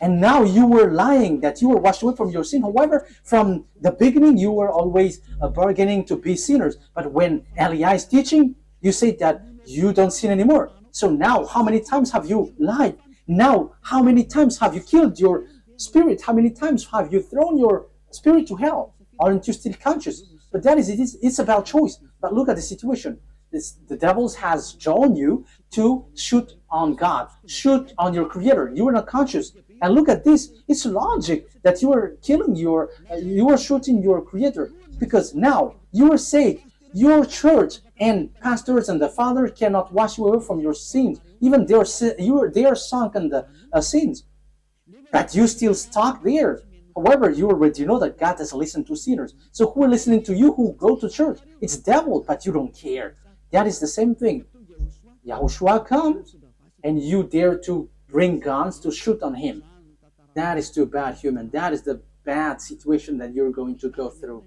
And now you were lying that you were washed away from your sin. However, from the beginning, you were always bargaining to be sinners. But when Eliah is teaching, you say that you don't sin anymore. So now, how many times have you lied? Now, how many times have you killed your spirit? How many times have you thrown your spirit to hell? Aren't you still conscious? But that is it. It's about choice. But look at the situation. The devils has drawn you to shoot on God, shoot on your Creator. You are not conscious. And look at this. It's logic that you are killing you are shooting your Creator, because now you are saved. Your church and pastors and the Father cannot wash you away from your sins. Even they are sunk in the sins, but you still stuck there. However, you already know that God doesn't listen to sinners. So who are listening to you who go to church? It's devil, but you don't care. That is the same thing. YAHOSHUAH comes, and you dare to bring guns to shoot on him. That is too bad, human. That is the bad situation that you're going to go through.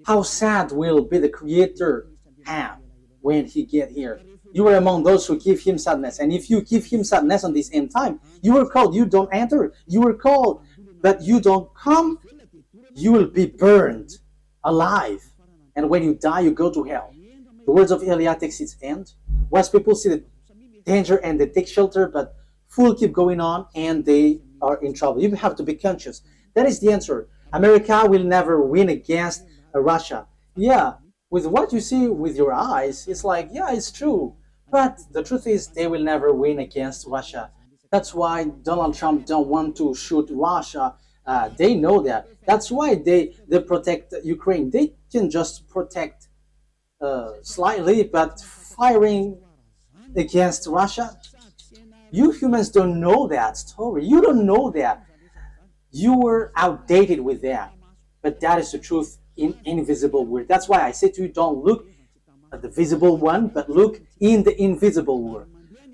How sad will be the Creator have when he get here? You are among those who give him sadness. And if you give him sadness on this end time, you are called, you don't enter. You are called, but you don't come, you will be burned. alive. And when you die, you go to hell. The words of Elia takes its end. Wise people see the danger and they take shelter, but fools keep going on and they are in trouble. You have to be conscious. That is the answer. America will never win against Russia. Yeah, with what you see with your eyes, it's like, yeah, it's true. But the truth is, they will never win against Russia. That's why Donald Trump don't want to shoot Russia. They know that. That's why they protect Ukraine. They can just protect slightly, but firing against Russia, you humans don't know that story. You don't know that. You were outdated with that. But that is the truth in invisible world. That's why I say to you, don't look at the visible one, but look in the invisible world.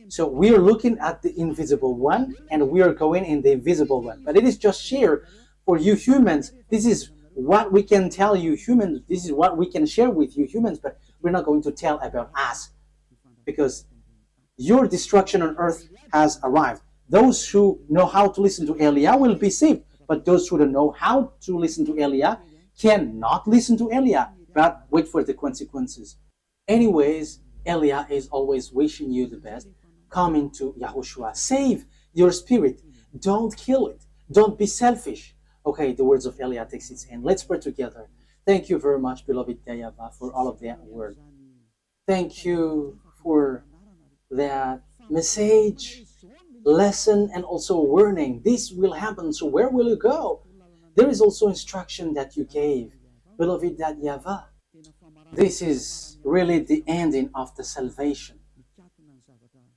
So we are looking at the invisible one, and we are going in the invisible one. But it is just share for you humans. This is what we can tell you humans. This is what we can share with you humans, but we're not going to tell about us, because your destruction on earth has arrived. Those who know how to listen to Elia will be saved, but those who don't know how to listen to Elia cannot listen to Elia, but wait for the consequences. Anyways, Elia is always wishing you the best. Come into YAHOSHUAH. Save your spirit. Don't kill it. Don't be selfish. Okay, the words of Elia takes its end. Let's pray together. Thank you very much, beloved YAHVAH, for all of that word. Thank you for that message, lesson, and also warning. This will happen, so where will you go? There is also instruction that you gave, beloved YAHVAH. This is really the ending of the salvation.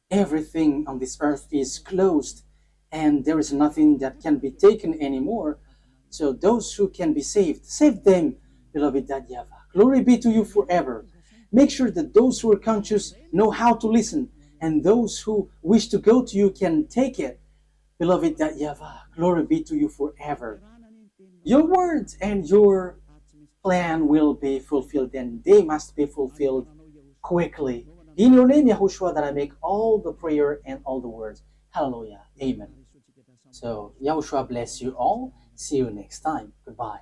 Everything on this earth is closed, and there is nothing that can be taken anymore. So those who can be saved, save them, beloved YAHVAH. Glory be to you forever. Make sure that those who are conscious know how to listen, and those who wish to go to you can take it. Beloved YAHVAH, glory be to you forever. Your words and your plan will be fulfilled, and they must be fulfilled quickly. In your name, YAHOSHUAH, that I make all the prayer and all the words. Hallelujah. Amen. So, YAHOSHUAH bless you all. See you next time. Goodbye.